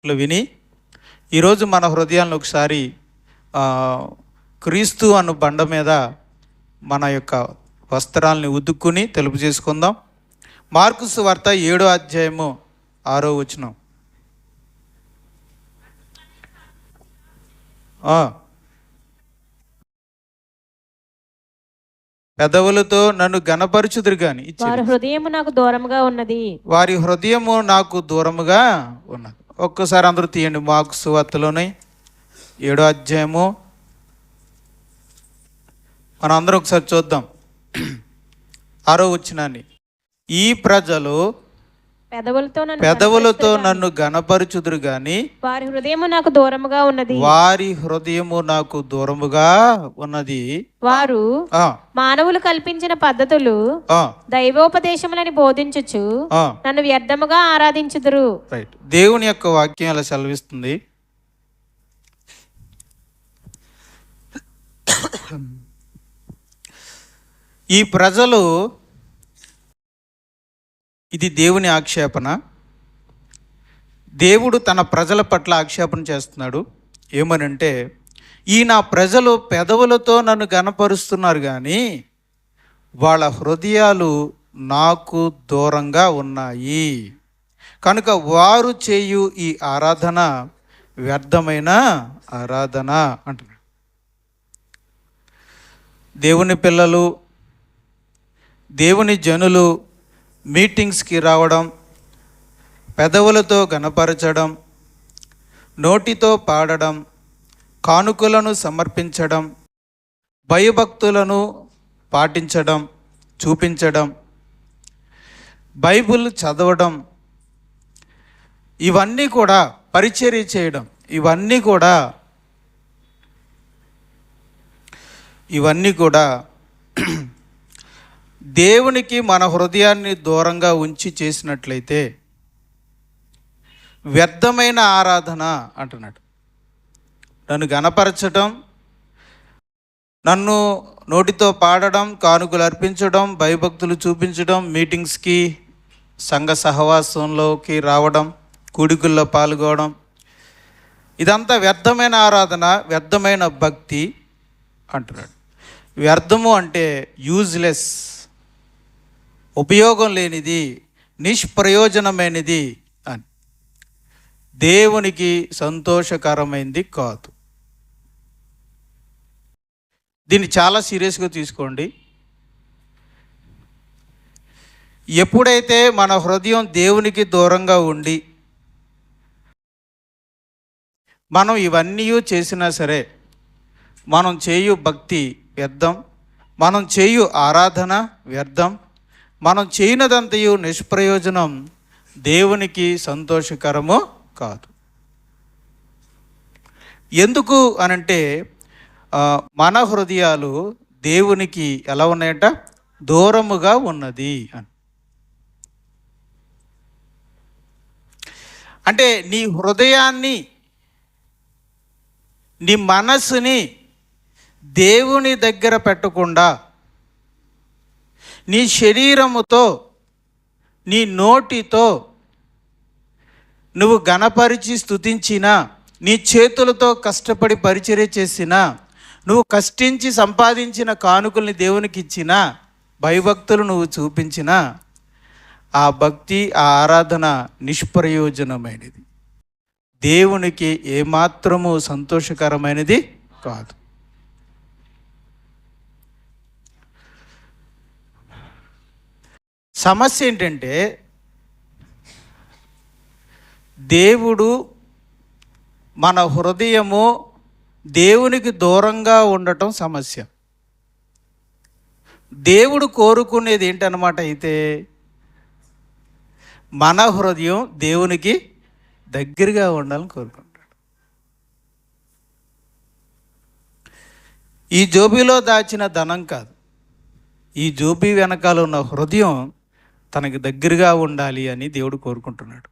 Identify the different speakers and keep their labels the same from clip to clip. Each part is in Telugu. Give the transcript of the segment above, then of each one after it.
Speaker 1: విని ఈరోజు మన హృదయాలను ఒకసారి క్రీస్తు అను బండ మీద మన యొక్క వస్త్రాలని ఉదుక్కుని తెలుపు చేసుకుందాం. మార్కు సువార్త 7వ అధ్యాయము 6వ వచనం. పెదవులతో నన్ను గణపరచుదురు గాని
Speaker 2: వారి హృదయము నాకు దూరముగా ఉన్నది.
Speaker 1: వారి హృదయము నాకు దూరముగా ఉన్నది. ఒక్కసారి అందరూ తీయండి. మార్కు సువార్తలోని 7వ అధ్యాయము మనం అందరం ఒకసారి చూద్దాం. 6వ వచనాన్ని. ఈ ప్రజలు పెదవులతో నన్ను గణపరచుదురు గాని
Speaker 2: వారి హృదయము నాకు దూరముగా ఉన్నది.
Speaker 1: వారి హృదయము నాకు దూరముగా ఉన్నది.
Speaker 2: వారు మానవులు కల్పించిన పద్ధతులు దైవోపదేశములని బోధించుచు నన్ను వ్యర్థముగా ఆరాధించుదురు.
Speaker 1: రైట్. దేవుని యొక్క వాక్యం అలా సెలవిస్తుంది. ఈ ప్రజలు, ఇది దేవుని ఆక్షేపణ. దేవుడు తన ప్రజల పట్ల ఆక్షేపణ చేస్తున్నాడు. ఏమనంటే, ఈ నా ప్రజలు పెదవులతో నన్ను గణపరుస్తున్నారు కానీ వాళ్ళ హృదయాలు నాకు దూరంగా ఉన్నాయి కనుక వారు చేయు ఈ ఆరాధన వ్యర్థమైన ఆరాధన అంటున్నాడు. దేవుని పిల్లలు, దేవుని జనులు మీటింగ్స్కి రావడం, పెదవులతో గణపరచడం, నోటితో పాడడం, కానుకలను సమర్పించడం, భయభక్తులను పాటించడం, చూపించడం, బైబిల్ చదవడం, ఇవన్నీ కూడా పరిచర్య చేయడం, ఇవన్నీ కూడా దేవునికి మన హృదయాన్ని దూరంగా ఉంచి చేసినట్లయితే వ్యర్థమైన ఆరాధన అంటున్నాడు. నన్ను గణపరచడం, నన్ను నోటితో పాడడం, కానుకలు అర్పించడం, భయభక్తులు చూపించడం, మీటింగ్స్కి సంఘ సహవాసంలోకి రావడం, కూడికల్లో పాల్గొనడం, ఇదంతా వ్యర్థమైన ఆరాధన, వ్యర్థమైన భక్తి అంటున్నాడు. వ్యర్థము అంటే యూజ్లెస్, ఉపయోగం లేనిది, నిష్ప్రయోజనమైనది అని, దేవునికి సంతోషకరమైనది కాదు. దీన్ని చాలా సీరియస్గా తీసుకోండి. ఎప్పుడైతే మన హృదయం దేవునికి దూరంగా ఉండి మనం ఇవన్నీ చేసినా సరే మనం చేయు భక్తి వ్యర్థం, మనం చేయు ఆరాధన వ్యర్థం, మనం చేయనదంతయు నిష్ప్రయోజనం, దేవునికి సంతోషకరము కాదు. ఎందుకు అనంటే మన హృదయాలు దేవునికి ఎలా ఉన్నాయంట? దూరముగా ఉన్నది అని. అంటే నీ హృదయాన్ని, నీ మనస్సుని దేవుని దగ్గర పెట్టకుండా నీ శరీరముతో, నీ నోటితో నువ్వు గణపరిచి స్తుతించినా, నీ చేతులతో కష్టపడి పరిచర్య చేసినా, నువ్వు కష్టించి సంపాదించిన కానుకల్ని దేవునికి ఇచ్చినా, భయభక్తులు నువ్వు చూపించినా, ఆ భక్తి, ఆ ఆరాధన నిష్ప్రయోజనమైనది, దేవునికి ఏమాత్రము సంతోషకరమైనది కాదు. సమస్య ఏంటంటే, దేవుడు, మన హృదయము దేవునికి దూరంగా ఉండటం సమస్య. దేవుడు కోరుకునేది ఏంటన్నమాట? అయితే మన హృదయం దేవునికి దగ్గరగా ఉండాలని కోరుకుంటాడు. ఈ జోబీలో దాచిన ధనం కాదు, ఈ జోబీ వెనకాల ఉన్న హృదయం తనకి దగ్గరగా ఉండాలి అని దేవుడు కోరుకుంటున్నాడు.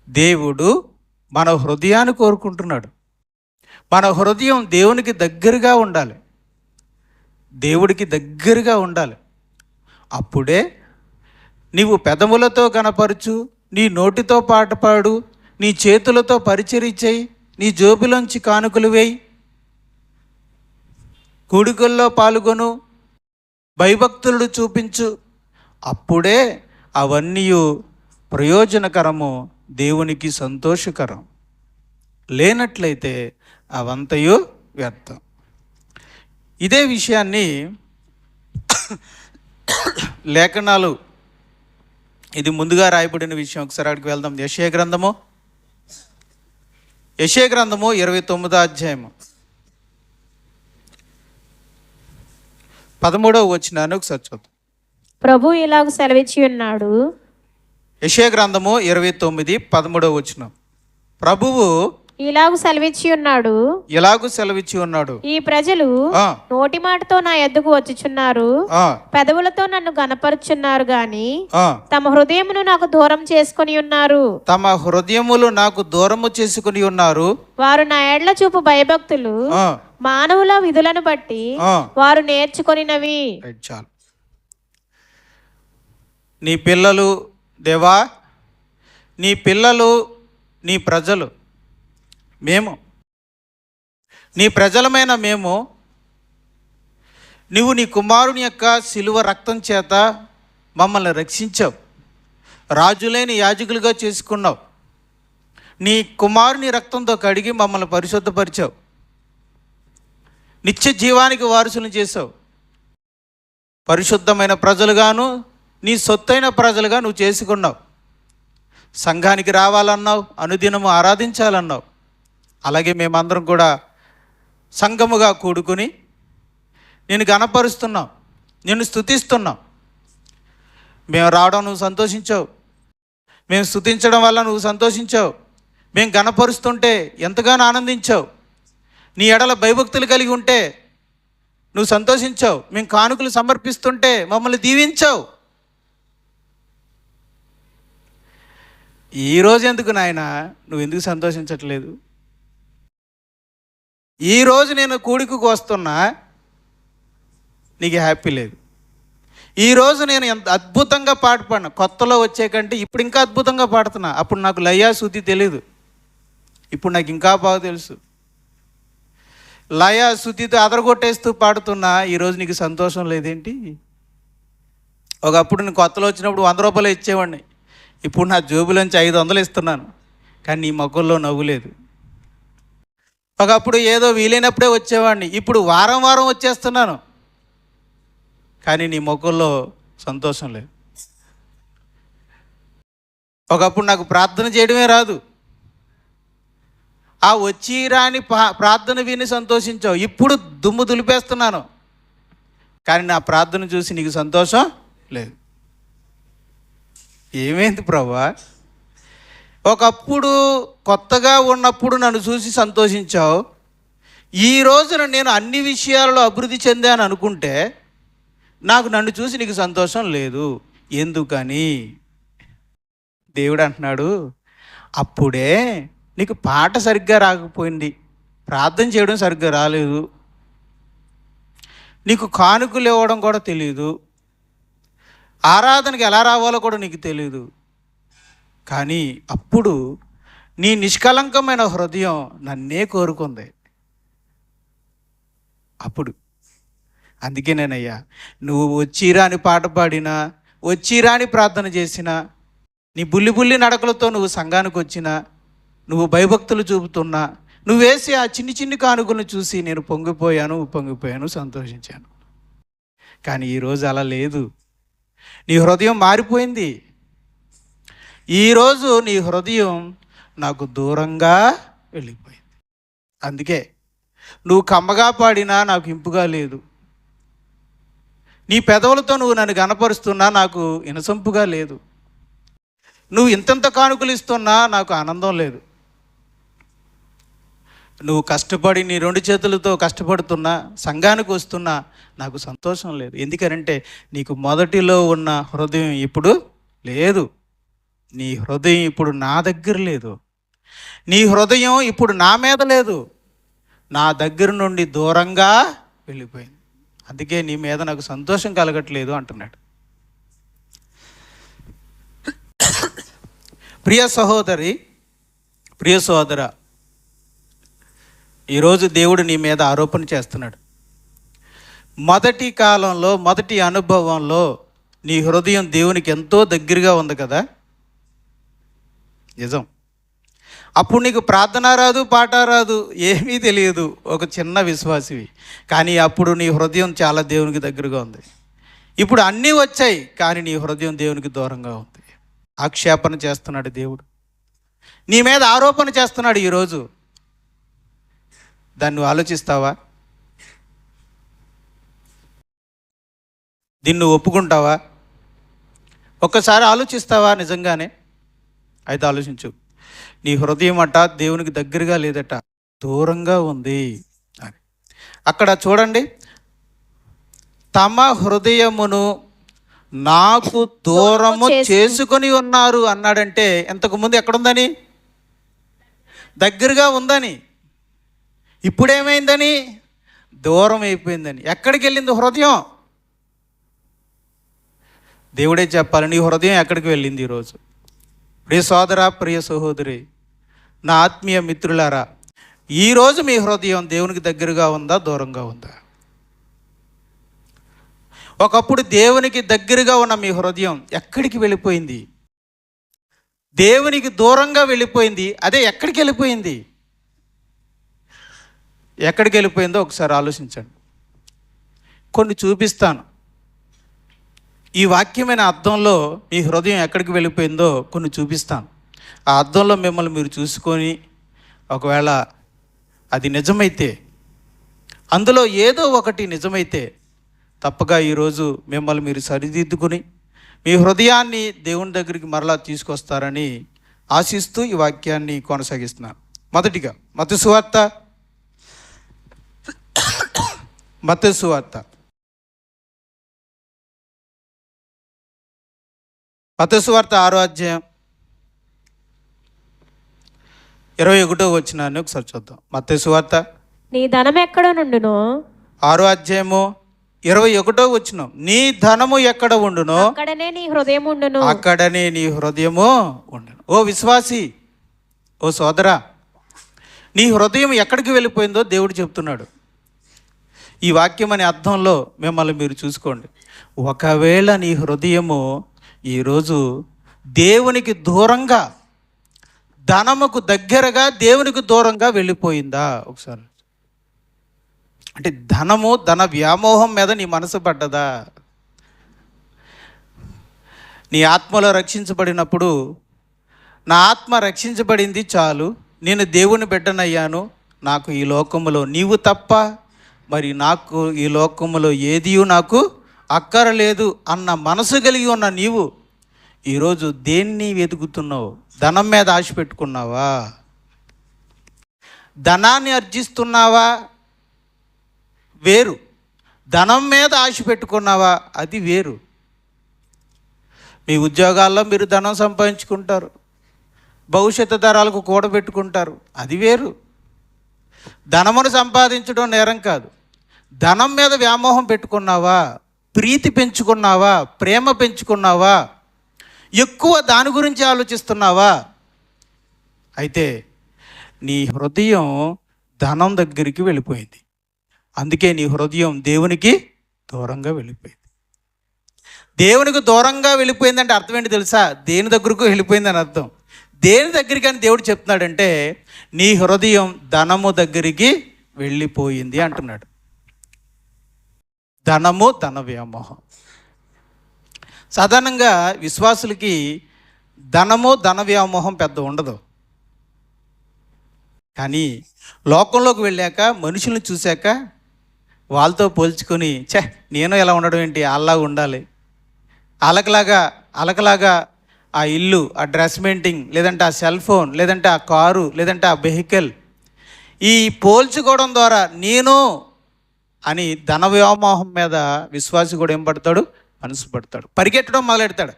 Speaker 1: దేవుడు మన హృదయాన్ని కోరుకుంటున్నాడు. మన హృదయం దేవునికి దగ్గరగా ఉండాలి, దేవుడికి దగ్గరగా ఉండాలి. అప్పుడే నీవు పెదవులతో గణపరచు, నీ నోటితో పాట పాడు, నీ చేతులతో పరిచర్య చేయి, నీ జోబులోంచి కానుకలు వేయి, కూడికల్లో పాల్గొను, భయభక్తులు చూపించు. అప్పుడే అవన్నీ ప్రయోజనకరము, దేవునికి సంతోషకరం. లేనట్లయితే అవంతయు వ్యర్థం. ఇదే విషయాన్ని లేఖనాలు, ఇది ముందుగా రాయబడిన విషయం. ఒకసారి అక్కడికి వెళ్దాం. యెషయా గ్రంథము 29వ అధ్యాయము 13వ వచనాన్ని ఒకసారి చూద్దాం.
Speaker 2: ప్రభు ఇలాగ సెలవిచ్చి ఉన్నాడు.
Speaker 1: యెషయా గ్రంథము 29:13 వచనం. ప్రభువు
Speaker 2: ఇలాగ సెలవిచ్చి ఉన్నాడు, ఈ ప్రజలు నోటి మాటతో నా యొద్దకు వచ్చుచున్నారు, పెదవులతో నన్ను గనపరుచున్నారు గాని తమ హృదయమును నాకు దూరం చేసుకొని ఉన్నారు. వారు నా ఎడ్ల చూపు భయభక్తులు మానవుల విధులను బట్టి వారు నేర్చుకొనినవి.
Speaker 1: చాలు. నీ పిల్లలు దేవా, నీ పిల్లలు, నీ ప్రజలు, మేము నీ ప్రజలమైన మేము, నువ్వు నీ కుమారుని యొక్క శిలువ రక్తం చేత మమ్మల్ని రక్షించావు, రాజులేని యాజకులుగా చేసుకున్నావు, నీ కుమారుని రక్తంతో కడిగి మమ్మల్ని పరిశుద్ధపరిచావు, నిత్య జీవానికి వారసులను చేసావు, పరిశుద్ధమైన ప్రజలుగాను నీ సొత్తైన ప్రజలుగా నువ్వు చేసుకున్నావు, సంఘానికి రావాలన్నావు, అనుదినము ఆరాధించాలన్నావు. అలాగే మేమందరం కూడా సంఘముగా కూడుకుని నేను గణపరుస్తున్నాం, నిన్ను స్తుతిస్తున్నాం. మేము రావడం నువ్వు సంతోషించావు, మేము స్తుతించడం వల్ల నువ్వు సంతోషించావు, మేము గణపరుస్తుంటే ఎంతగానో ఆనందించావు, నీ ఎడల భయభక్తులు కలిగి ఉంటే నువ్వు సంతోషించావు, మేము కానుకలు సమర్పిస్తుంటే మమ్మల్ని దీవించావు. ఈరోజు ఎందుకు నాయన నువ్వు ఎందుకు సంతోషించట్లేదు? ఈరోజు నేను కూడికకు వస్తున్నా, నీకు హ్యాపీ లేదు. ఈరోజు నేను ఎంత అద్భుతంగా పాట పాడినా, కొత్తలో వచ్చే కంటే ఇప్పుడు ఇంకా అద్భుతంగా పాడుతున్నా. అప్పుడు నాకు లయ శృతి తెలీదు, ఇప్పుడు నాకు ఇంకా బాగా తెలుసు. లయ శృతితో అదరగొట్టేస్తూ పాడుతున్నా, ఈరోజు నీకు సంతోషం లేదేంటి? ఒకప్పుడు నేను కొత్తలో వచ్చినప్పుడు 100 రూపాయలు ఇచ్చేవాడిని, ఇప్పుడు నా జోబులోంచి 500 ఇస్తున్నాను, కానీ నీ మొక్కల్లో నవ్వులేదు. ఒకప్పుడు ఏదో వీలైనప్పుడే వచ్చేవాడిని, ఇప్పుడు వారం వారం వచ్చేస్తున్నాను, కానీ నీ మొక్కల్లో సంతోషం లేదు. ఒకప్పుడు నాకు ప్రార్థన చేయడమే రాదు, ఆ వచ్చి రాని ప్రార్థన విని సంతోషించావు, ఇప్పుడు దుమ్ము దులిపేస్తున్నాను, కానీ నా ప్రార్థన చూసి నీకు సంతోషం లేదు. ఏమైంది ప్రభువా? ఒకప్పుడు కొత్తగా ఉన్నప్పుడు నన్ను చూసి సంతోషించావు, ఈ రోజున నేను అన్ని విషయాలలో అభివృద్ధి చెందాను అనుకుంటే నాకు నన్ను చూసి నీకు సంతోషం లేదు. ఎందుకని? దేవుడు అంటున్నాడు, అప్పుడే నీకు పాట సరిగ్గా రాకపోయింది, ప్రార్థన చేయడం సరిగ్గా రాలేదు, నీకు కానుకలు ఇవ్వడం కూడా తెలియదు, ఆరాధనకి ఎలా రావాలో కూడా నీకు తెలియదు. కానీ అప్పుడు నీ నిష్కలంకమైన హృదయం నన్నే కోరుకుంది. అప్పుడు అందుకేనేనయ్యా, నువ్వు వచ్చిరాని పాట పాడినా, వచ్చిరాని ప్రార్థన చేసినా, నీ బుల్లి నడకలతో నువ్వు సంఘానికి వచ్చినా, నువ్వు భయభక్తులు చూపుతున్నా, నువ్వు వేసి ఆ చిన్ని కానుకలను చూసి నేను పొంగిపోయాను, సంతోషించాను. కానీ ఈరోజు అలా లేదు, నీ హృదయం మారిపోయింది. ఈరోజు నీ హృదయం నాకు దూరంగా వెళ్ళిపోయింది. అందుకే నువ్వు కమ్మగా పాడినా నాకు ఇంపుగా లేదు, నీ పెదవులతో నువ్వు నన్ను గనపరుస్తున్నా నాకు ఇనసొంపుగా లేదు, నువ్వు ఇంతంత కానుకలు ఇస్తున్నా నాకు ఆనందం లేదు, నువ్వు కష్టపడి నీ 2 చేతులతో కష్టపడుతున్నా, సంఘానికి వస్తున్నా నాకు సంతోషం లేదు. ఎందుకనంటే నీకు మొదటిలో ఉన్న హృదయం ఇప్పుడు లేదు, నీ హృదయం ఇప్పుడు నా దగ్గర లేదు, నీ హృదయం ఇప్పుడు నా మీద లేదు, నా దగ్గర నుండి దూరంగా వెళ్ళిపోయింది. అందుకే నీ మీద నాకు సంతోషం కలగట్లేదు అంటున్నాడు. ప్రియ సహోదరి, ప్రియ సహోదర, ఈరోజు దేవుడు నీ మీద ఆరోపణ చేస్తున్నాడు. మొదటి కాలంలో, మొదటి అనుభవంలో నీ హృదయం దేవునికి ఎంతో దగ్గరగా ఉంది కదా. నిజం. అప్పుడు నీకు ప్రార్థన రాదు, పాట రాదు, ఏమీ తెలియదు, ఒక చిన్న విశ్వాసివి. కానీ అప్పుడు నీ హృదయం చాలా దేవునికి దగ్గరగా ఉంది. ఇప్పుడు అన్నీ వచ్చాయి, కానీ నీ హృదయం దేవునికి దూరంగా ఉంది. ఆక్షేపణ చేస్తున్నాడు దేవుడు, నీ మీద ఆరోపణ చేస్తున్నాడు ఈరోజు. దాన్ని నువ్వు ఆలోచిస్తావా? దీన్ని నువ్వు ఒప్పుకుంటావా? ఒక్కసారి ఆలోచిస్తావా నిజంగానే? అయితే ఆలోచించు. నీ హృదయం అట దేవునికి దగ్గరగా లేదట, దూరంగా ఉంది అని. అక్కడ చూడండి, తమ హృదయమును నాకు దూరము చేసుకొని ఉన్నారు అన్నాడంటే ఇంతకుముందు ఎక్కడుందని? దగ్గరగా ఉందని. ఇప్పుడేమైందని? దూరం అయిపోయిందని. ఎక్కడికి వెళ్ళింది హృదయం? దేవుడే చెప్పాలి, నీ హృదయం ఎక్కడికి వెళ్ళింది ఈరోజు. ప్రియ సోదరా, ప్రియ సహోదరి, నా ఆత్మీయ మిత్రులారా, ఈరోజు మీ హృదయం దేవునికి దగ్గరగా ఉందా, దూరంగా ఉందా? ఒకప్పుడు దేవునికి దగ్గరగా ఉన్న మీ హృదయం ఎక్కడికి వెళ్ళిపోయింది? దేవునికి దూరంగా వెళ్ళిపోయింది. అదే ఎక్కడికి వెళ్ళిపోయింది? ఎక్కడికి వెళ్ళిపోయిందో ఒకసారి ఆలోచించండి. కొన్ని చూపిస్తాను. ఈ వాక్యమైన అర్థంలో మీ హృదయం ఎక్కడికి వెళ్ళిపోయిందో కొన్ని చూపిస్తాను. ఆ అర్థంలో మిమ్మల్ని మీరు చూసుకొని, ఒకవేళ అది నిజమైతే, అందులో ఏదో ఒకటి నిజమైతే, తప్పగా ఈరోజు మిమ్మల్ని మీరు సరిదిద్దుకుని మీ హృదయాన్ని దేవుని దగ్గరికి మరలా తీసుకొస్తారని ఆశిస్తూ ఈ వాక్యాన్ని కొనసాగిస్తున్నాను. మొదటిగా మత్తయి సువార్త 6వ అధ్యాయం 21వ వచనాన్ని ఒకసారి చూద్దాం. మత్తయి సువార్త
Speaker 2: నీ ధనం ఎక్కడ నుండునో,
Speaker 1: 6వ అధ్యాయము 21వ వచనం, నీ ధనము ఎక్కడ ఉండునో
Speaker 2: అక్కడనే నీ హృదయం ఉండును.
Speaker 1: అక్కడనే నీ హృదయము ఉండును. ఓ విశ్వాసి, ఓ సోదరా, నీ హృదయం ఎక్కడికి వెళ్ళిపోయిందో దేవుడు చెప్తున్నాడు. ఈ వాక్యం అనే అర్థంలో మిమ్మల్ని మీరు చూసుకోండి. ఒకవేళ నీ హృదయము ఈరోజు దేవునికి దూరంగా, ధనముకు దగ్గరగా దేవునికి దూరంగా వెళ్ళిపోయిందా? ఒకసారి అంటే ధనము, ధన వ్యామోహం మీద నీ మనసు పడ్డదా? నీ ఆత్మలో రక్షించబడినప్పుడు, నా ఆత్మ రక్షించబడింది చాలు, నేను దేవుని బిడ్డనయ్యాను, నాకు ఈ లోకములో నీవు తప్ప మరి నాకు ఈ లోకములో ఏదియూ నాకు అక్కరలేదు అన్న మనసు కలిగి ఉన్న నీవు ఈరోజు దేన్ని వెతుకుతున్నావు? ధనం మీద ఆశ పెట్టుకున్నావా? ధనాన్ని అర్జిస్తున్నావా? వేరు. ధనం మీద ఆశ పెట్టుకున్నావా? అది వేరు. మీ ఉద్యోగాల్లో మీరు ధనం సంపాదించుకుంటారు, భవిష్యత్తు తరాలకు కూడబెట్టుకుంటారు, అది వేరు. ధనమును సంపాదించడం నేరం కాదు. ధనం మీద వ్యామోహం పెట్టుకున్నావా? ప్రీతి పెంచుకున్నావా? ప్రేమ పెంచుకున్నావా? ఎక్కువ దాని గురించి ఆలోచిస్తున్నావా? అయితే నీ హృదయం ధనం దగ్గరికి వెళ్ళిపోయింది. అందుకే నీ హృదయం దేవునికి దూరంగా వెళ్ళిపోయింది. దేవునికి దూరంగా వెళ్ళిపోయిందంటే అర్థం ఏంటి తెలుసా? దేని దగ్గరకు వెళ్ళిపోయిందని అర్థం. దేని దగ్గరికి అని దేవుడు చెప్తున్నాడంటే, నీ హృదయం ధనము దగ్గరికి వెళ్ళిపోయింది అంటున్నాడు. ధనము, ధన వ్యామోహం. సాధారణంగా విశ్వాసులకి ధనము, ధన వ్యామోహం పెద్ద ఉండదు. కానీ లోకంలోకి వెళ్ళాక, మనుషులను చూశాక వాళ్ళతో పోల్చుకొని, నేను ఎలా ఉండడం ఏంటి, అలా ఉండాలి, అలకలాగా ఆ ఇల్లు, ఆ డ్రెస్ మెయింటింగ్, లేదంటే ఆ సెల్ ఫోన్, లేదంటే ఆ కారు, లేదంటే ఆ వెహికల్, ఈ పోల్చుకోవడం ద్వారా నేను అని ధన వ్యామోహం మీద విశ్వాసి కూడా ఏం పడతాడు? మనసు పడతాడు. పరిగెట్టడం మొదలెడతాడు.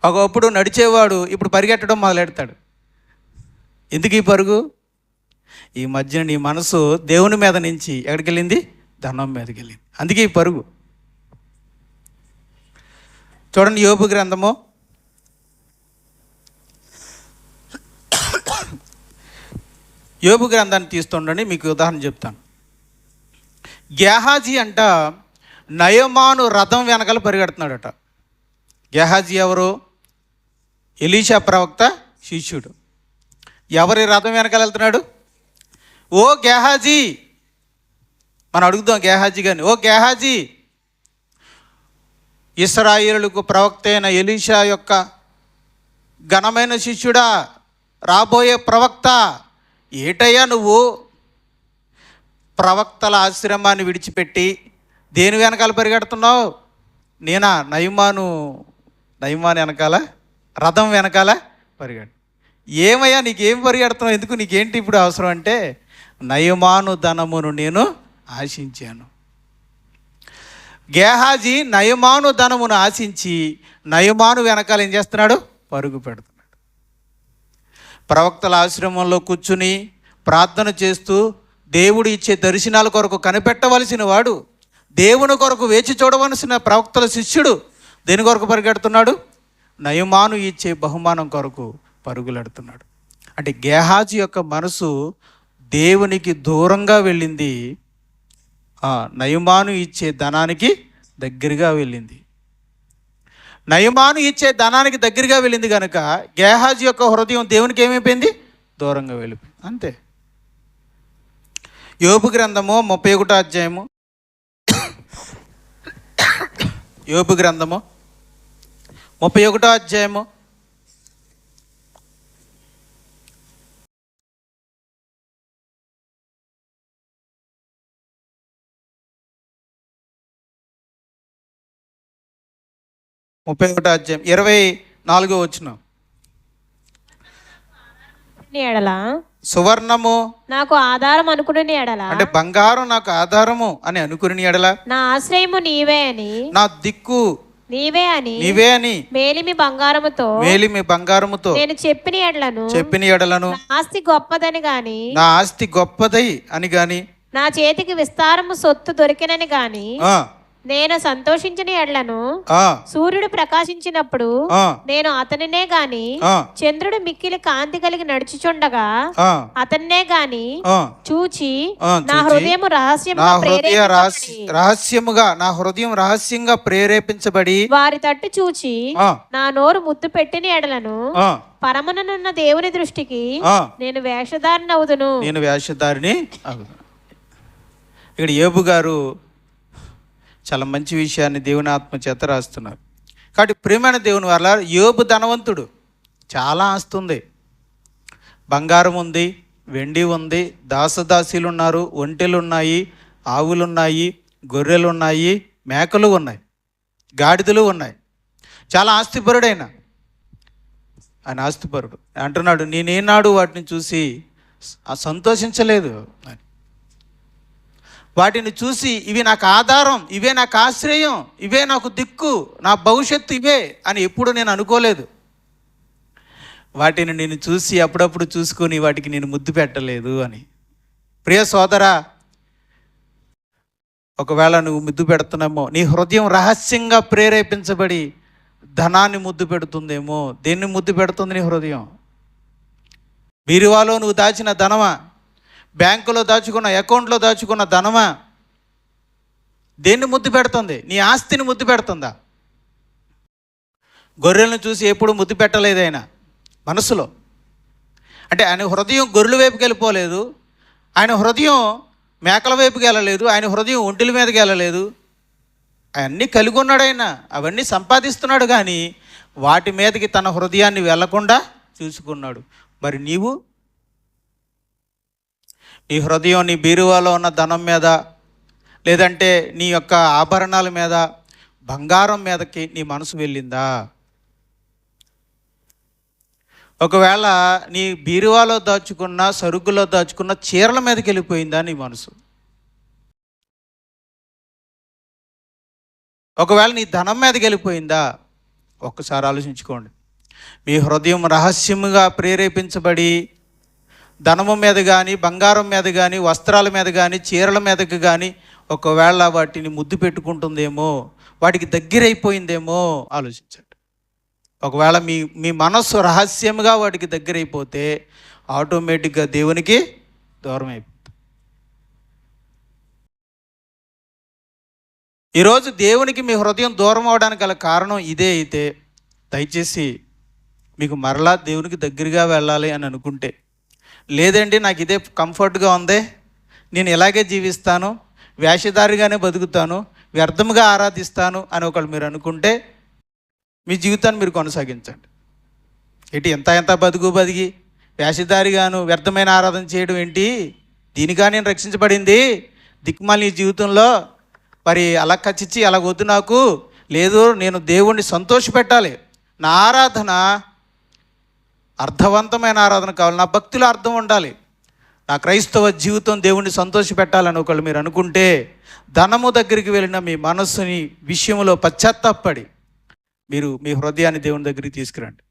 Speaker 1: ఒకప్పుడు నడిచేవాడు ఇప్పుడు పరిగెట్టడం మొదలెడతాడు. ఎందుకు ఈ పరుగు? ఈ మధ్య నీ మనసు దేవుని మీద నుంచి ఎక్కడికి వెళ్ళింది? ధనం మీదకి వెళ్ళింది. అందుకే ఈ పరుగు. చూడండి, యోబు గ్రంథము యోబు గ్రంథాన్ని తీస్తుండండి, మీకు ఉదాహరణ చెప్తాను. గేహాజీ అంట నయమాను రథం వెనకాల పరిగెడుతున్నాడట. గేహాజీ ఎవరు? ఎలీషా ప్రవక్త శిష్యుడు. ఎవరి రథం వెనకాల వెళ్తున్నాడు? ఓ గేహాజీ, మనం అడుగుదాం గేహాజీ గారిని, ఓ గేహాజీ, ఇశ్రాయేలుకు ప్రవక్త అయిన ఎలీషా యొక్క ఘనమైన శిష్యుడా, రాబోయే ప్రవక్త, ఏటయ్యా నువ్వు ప్రవక్తల ఆశ్రమాన్ని విడిచిపెట్టి దేని వెనకాల పరిగెడుతున్నావు? నేనా? నయమాను వెనకాల రథం వెనకాల పరిగెడు. ఏమయ్యా నీకేం పరిగెడుతున్నావు? ఎందుకు, నీకేంటి ఇప్పుడు అవసరం అంటే, నయమాను ధనమును నేను ఆశించాను. గేహాజీ నయమాను ధనమును ఆశించి నయమాను వెనకాల ఏం చేస్తున్నాడు? పరుగు పెడుతున్నాడు. ప్రవక్తల ఆశ్రమంలో కూర్చుని ప్రార్థన చేస్తూ దేవుడు ఇచ్చే దర్శనాల కొరకు కనిపెట్టవలసిన వాడు, దేవుని కొరకు వేచి చూడవలసిన ప్రవక్తల శిష్యుడు దేని కొరకు పరిగెడుతున్నాడు? నయమాను ఇచ్చే బహుమానం కొరకు పరుగులెడుతున్నాడు. అంటే గేహాజీ యొక్క మనసు దేవునికి దూరంగా వెళ్ళింది, నయమాను ఇచ్చే ధనానికి దగ్గరగా వెళ్ళింది. నయమాను ఇచ్చే ధనానికి దగ్గరగా వెళ్ళింది కనుక గేహాజీ యొక్క హృదయం దేవునికి ఏమైపోయింది? దూరంగా వెళ్ళిపోయింది. అంతే. యోబు గ్రంథము 31వ అధ్యాయము, యోబు గ్రంథము 31వ అధ్యాయము 31వ అధ్యాయం 24వ వచనం.
Speaker 2: ఎడల
Speaker 1: సువర్ణము
Speaker 2: నాకు ఆధారం అనుకుని ఎడల,
Speaker 1: అంటే బంగారం నాకు ఆధారము అని అనుకుని ఎడల,
Speaker 2: నా ఆశ్రయము నీవే అని,
Speaker 1: నా దిక్కు
Speaker 2: నీవే అని మేలిమి బంగారముతో నేను చెప్పిన ఎడలను నా ఆస్తి
Speaker 1: గొప్పదై అని గాని,
Speaker 2: నా చేతికి విస్తారము సొత్తు దొరికినని గాని నేను సంతోషించిన ఎడ్లను, సూర్యుడు ప్రకాశించినప్పుడు నేను అతనినే గాని, చంద్రుడు మిక్కిలి కాంతి కలిగి నడుచుచుండగా అతన్నే గాని చూచి నా హృదయం
Speaker 1: రహస్యంగా ప్రేరేపించబడి
Speaker 2: వారి తట్టు చూచి నా నోరు ముద్దు పెట్టిన ఎడలను, పరమనున్న దేవుని దృష్టికి నేను వేషధారిని అవుదును.
Speaker 1: ఇక్కడ యోబు గారు చాలా మంచి విషయాన్ని దేవుని ఆత్మ చేత రాస్తున్నారు. కాబట్టి ప్రియమైన దేవుని వల్ల యోబు ధనవంతుడు, చాలా ఆస్తి ఉంది, బంగారం ఉంది, వెండి ఉంది, దాసదాసీలు ఉన్నారు, ఒంటెలు ఉన్నాయి, ఆవులు ఉన్నాయి, గొర్రెలు ఉన్నాయి, మేకలు ఉన్నాయి, గాడిదలు ఉన్నాయి. చాలా ఆస్తిపరుడైన ఆయన ఆస్తిపరుడు అంటున్నాడు, నేనేనాడు వాటిని చూసి సంతోషించలేదు అని. వాటిని చూసి ఇవి నాకు ఆధారం, ఇవే నాకు ఆశ్రయం, ఇవే నాకు దిక్కు, నా భవిష్యత్తు ఇవే అని ఎప్పుడు నేను అనుకోలేదు. వాటిని నేను చూసి అప్పుడప్పుడు చూసుకొని వాటికి నేను ముద్దు పెట్టలేదు అని. ప్రియ సోదరా, ఒకవేళ నువ్వు ముద్దు పెడుతున్నామో, నీ హృదయం రహస్యంగా ప్రేరేపించబడి ధనాన్ని ముద్దు పెడుతుందేమో. దేన్ని ముద్దు పెడుతుంది నీ హృదయం? బీరువాలో నువ్వు దాచిన ధనమా? బ్యాంకులో దాచుకున్న, అకౌంట్లో దాచుకున్న ధనమా? దేన్ని ముద్దు పెడుతుంది? నీ ఆస్తిని ముద్దు పెడుతుందా? గొర్రెలను చూసి ఎప్పుడు ముద్దు పెట్టలేదు ఆయన మనసులో. అంటే ఆయన హృదయం గొర్రెల వైపుకి వెళ్ళిపోలేదు, ఆయన హృదయం మేకల వైపుకి వెళ్ళలేదు, ఆయన హృదయం ఒంటిల మీదకి వెళ్ళలేదు. అవన్నీ కలిగి ఉన్నాడు ఆయన, అవన్నీ సంపాదిస్తున్నాడు, కానీ వాటి మీదకి తన హృదయాన్ని వెళ్లకుండా చూసుకున్నాడు. మరి నీవు నీ హృదయం నీ బీరువాలో ఉన్న ధనం మీద, లేదంటే నీ యొక్క ఆభరణాల మీద, బంగారం మీదకి నీ మనసు వెళ్ళిందా? ఒకవేళ నీ బీరువాలో దాచుకున్న, సరుకులో దాచుకున్న చీరల మీదకి వెళ్ళిపోయిందా నీ మనసు? ఒకవేళ నీ ధనం మీదకి వెళ్ళిపోయిందా? ఒక్కసారి ఆలోచించుకోండి. మీ హృదయం రహస్యముగా ప్రేరేపించబడి ధనము మీద కానీ, బంగారం మీద కానీ, వస్త్రాల మీద కానీ, చీరల మీదకి కానీ ఒకవేళ వాటిని ముద్దు పెట్టుకుంటుందేమో, వాటికి దగ్గరైపోయిందేమో ఆలోచించండి. ఒకవేళ మీ మనస్సు రహస్యంగా వాటికి దగ్గరైపోతే ఆటోమేటిక్గా దేవునికి దూరం అయిపోతుంది. ఈరోజు దేవునికి మీ హృదయం దూరం అవడానికి గల కారణం ఇదే అయితే దయచేసి మీకు మరలా దేవునికి దగ్గరగా వెళ్ళాలి అని అనుకుంటే, లేదండి నాకు ఇదే కంఫర్ట్గా ఉంది, నేను ఇలాగే జీవిస్తాను, వేషధారిగానే బతుకుతాను, వ్యర్థముగా ఆరాధిస్తాను అని ఒకళ్ళు మీరు అనుకుంటే మీ జీవితాన్ని మీరు కొనసాగించండి. ఎంత బతికి వేషధారిగాను వ్యర్థమైన ఆరాధన చేయడం ఏంటి? దీనిగా నేను రక్షించబడింది, దిక్కుమాలి నీ జీవితంలో మరి అలా కచ్చిచ్చి అలా వద్దు, నాకు లేదు, నేను దేవుణ్ణి సంతోషపెట్టాలి, నా ఆరాధన అర్థవంతమైన ఆరాధన కావాలి, నా భక్తిలో అర్థం ఉండాలి, నా క్రైస్తవ జీవితం దేవుణ్ణి సంతోషపెట్టాలని ఒకళ్ళు మీరు అనుకుంటే, ధనము దగ్గరికి వెళ్ళిన మీ మనస్సుని విషయంలో పశ్చాత్తాపడి మీరు మీ హృదయాన్ని దేవుని దగ్గరికి తీసుకురండి.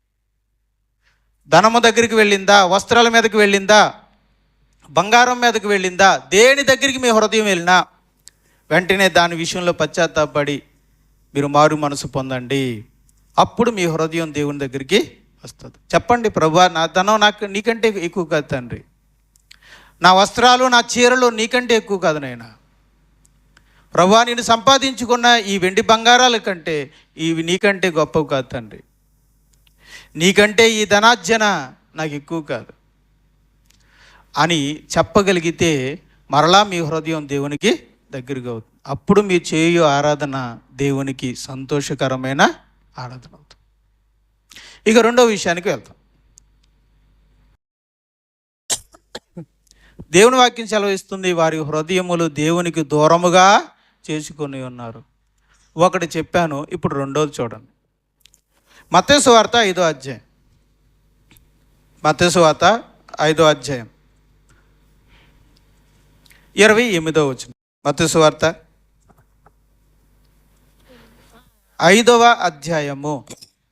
Speaker 1: ధనము దగ్గరికి వెళ్ళిందా, వస్త్రాల మీదకి వెళ్ళిందా, బంగారం మీదకి వెళ్ళిందా, దేని దగ్గరికి మీ హృదయం వెళ్ళినా వెంటనే దాని విషయంలో పశ్చాత్తాపడి మీరు మారు మనసు పొందండి. అప్పుడు మీ హృదయం దేవుని దగ్గరికి వస్తుంది. చెప్పండి, ప్రభువా నా ధనం నీకంటే ఎక్కువ కాదు తండ్రి, నా వస్త్రాలు నా చీరలు నీకంటే ఎక్కువ కాదు నాయనా, ప్రభువా నేను సంపాదించుకున్న ఈ వెండి బంగారాల కంటే ఇవి నీకంటే గొప్పవి కాదు తండ్రి, నీకంటే ఈ ధనార్జన నాకు ఎక్కువ కాదు అని చెప్పగలిగితే మరలా మీ హృదయం దేవునికి దగ్గరగా అవుతుంది. అప్పుడు మీరు చేయు ఆరాధన దేవునికి సంతోషకరమైన ఆరాధన అవుతుంది. ఇక రెండో విషయానికి వెళ్తాం. దేవుని వాక్యం సెలవిస్తుంది, వారి హృదయములు దేవునికి దూరముగా చేసుకొని ఉన్నారు. ఒకటి చెప్పాను, ఇప్పుడు రెండోది చూడండి. మత్తయి సువార్త 5వ అధ్యాయం, మత్తయి సువార్త 5వ అధ్యాయం 28వ వచనం. మత్తయి సువార్త 5వ అధ్యాయము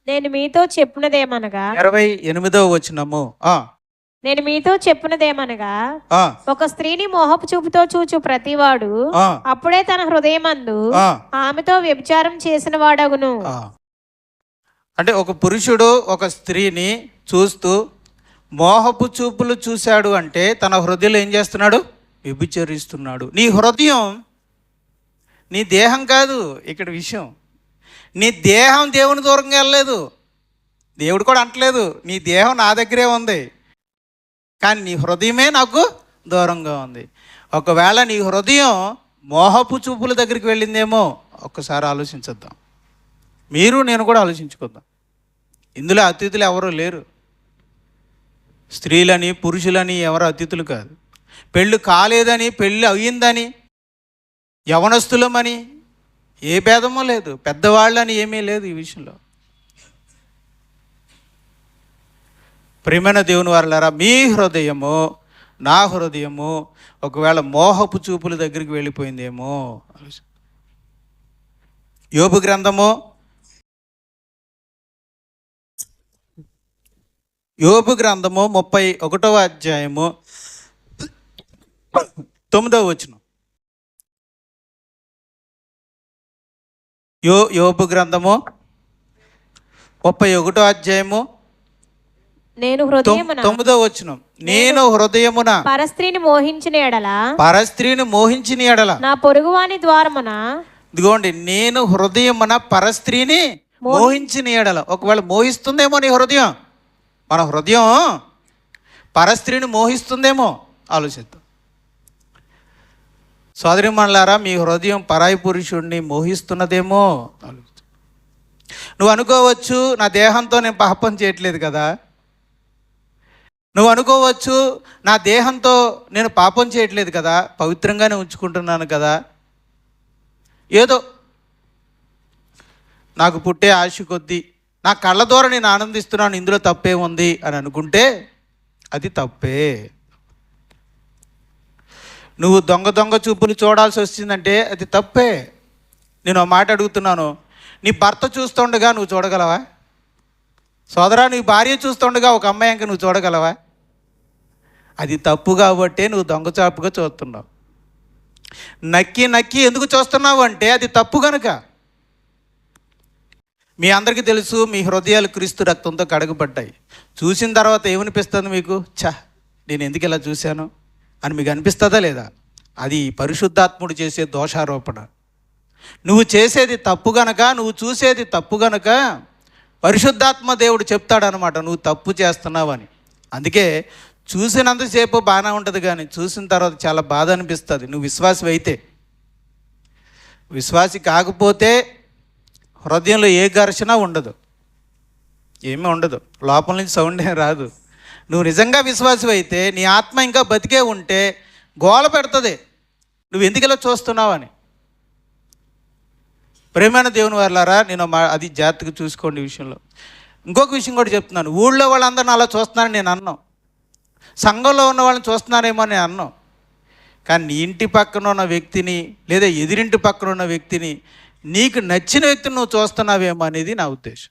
Speaker 2: నేను మీతో చెప్పినదేమనగా
Speaker 1: 28వ వచనము.
Speaker 2: నేను మీతో చెప్పినదేమనగా ఒక స్త్రీని మోహపు చూపుతో చూచు ప్రతివాడు అప్పుడే తన హృదయమందు ఆమెతో వ్యభిచారం చేసిన వాడగును.
Speaker 1: అంటే ఒక పురుషుడు ఒక స్త్రీని చూస్తూ మోహపు చూపులు చూశాడు అంటే తన హృదయంలో ఏం చేస్తున్నాడు? వ్యభిచరిస్తున్నాడు. నీ హృదయం నీ దేహం కాదు. ఇక్కడ విషయం, నీ దేహం దేవుని దూరంగా వెళ్ళలేదు. దేవుడు కూడా అంటలేదు నీ దేహం నా దగ్గరే ఉంది, కానీ నీ హృదయమే నాకు దూరంగా ఉంది. ఒకవేళ నీ హృదయం మోహపు చూపుల దగ్గరికి వెళ్ళిందేమో ఒక్కసారి ఆలోచించద్దాం. మీరు నేను కూడా ఆలోచించుకుందాం. ఇందులో అతిథులు ఎవరు లేరు. స్త్రీలని పురుషులని ఎవరు అతిథులు కాదు. పెళ్ళి కాలేదని, పెళ్ళి అయ్యిందని, యవనస్తులమని ఏ భేదమూ లేదు, పెద్దవాళ్ళని ఏమీ లేదు ఈ విషయంలో. ప్రియమైన దేవుని వారలారా, మీ హృదయము నా హృదయము ఒకవేళ మోహపు చూపుల దగ్గరికి వెళ్ళిపోయిందేమో. యోబు గ్రంథము 31వ అధ్యాయము 9వ వచనం. యోబు గ్రంథము 31వ అధ్యాయము 9వ వచనం. నేను హృదయమున
Speaker 2: పరస్త్రీని మోహించిన ఎడల నా పొరుగువాని ద్వారమున,
Speaker 1: ఇదిగోండి, నేను హృదయమున పరస్త్రీని మోహించిన ఎడల. ఒకవేళ మోహిస్తుందేమో నీ హృదయం, మన హృదయం పరస్త్రీని మోహిస్తుందేమో ఆలోచిద్దాం. సోదరి మనలారా, మీ హృదయం పరాయి పురుషుడిని మోహిస్తున్నదేమో ఆలోచిద్దాం. నువ్వు అనుకోవచ్చు నా దేహంతో నేను పాపం చేయట్లేదు కదా, నువ్వు అనుకోవచ్చు నా దేహంతో నేను పాపం చేయట్లేదు కదా, పవిత్రంగానే ఉంచుకుంటున్నాను కదా, ఏదో నాకు పుట్టే ఆశ కొద్దీ నా కళ్ళ ద్వారా నేను ఆనందిస్తున్నాను, ఇందులో తప్పే ఉంది అని అనుకుంటే అది తప్పే. నువ్వు దొంగ చూపులు చూడాల్సి వచ్చిందంటే అది తప్పే. నేను ఒక మాట అడుగుతున్నాను, నీ భర్త చూస్తుండగా నువ్వు చూడగలవా? సోదరా, నీ భార్య చూస్తుండగా ఒక అమ్మాయి ఇంక నువ్వు చూడగలవా? అది తప్పు కాబట్టే నువ్వు దొంగచాపుగా చూస్తున్నావు. నక్కి ఎందుకు చూస్తున్నావు అంటే అది తప్పు కనుక. మీ అందరికీ తెలుసు, మీ హృదయాలు క్రీస్తు రక్తంతో కడగబడ్డాయి. చూసిన తర్వాత ఏమనిపిస్తుంది మీకు? నేను ఎందుకు ఇలా చూశాను, అని మీకు అనిపిస్తుందా లేదా? అది పరిశుద్ధాత్ముడు చేసే దోషారోపణ. నువ్వు చేసేది తప్పు గనక, నువ్వు చూసేది తప్పు గనక పరిశుద్ధాత్మ దేవుడు చెప్తాడనమాట, నువ్వు తప్పు చేస్తున్నావని. అందుకే చూసినంతసేపు బాగానే ఉంటుంది, కానీ చూసిన తర్వాత చాలా బాధ అనిపిస్తుంది. నువ్వు విశ్వాసి అయితే. విశ్వాసి కాకపోతే హృదయంలో ఏ ఘర్షణ ఉండదు, ఏమీ ఉండదు, లోపల నుంచి సౌండ్ ఏం రాదు. నువ్వు నిజంగా విశ్వాసి అయితే నీ ఆత్మ ఇంకా బతికే ఉంటే గోల పెడుతుంది, నువ్వు ఎందుకు ఇలా చూస్తున్నావని. ప్రేమైన దేవుని వారలారా, నేను అది జాగ్రత్తగా చూసుకోండి ఈ విషయంలో. ఇంకొక విషయం కూడా చెప్తున్నాను. ఊళ్ళో వాళ్ళందరిని అలా చూస్తున్నారని నేను అన్నాను, సంఘంలో ఉన్న వాళ్ళని చూస్తున్నారేమో అని అన్నాను. కానీ నీ ఇంటి పక్కన ఉన్న వ్యక్తిని, లేదా ఎదురింటి పక్కన ఉన్న వ్యక్తిని, నీకు నచ్చిన వ్యక్తిని నువ్వు చూస్తున్నావేమో అనేది నా ఉద్దేశం.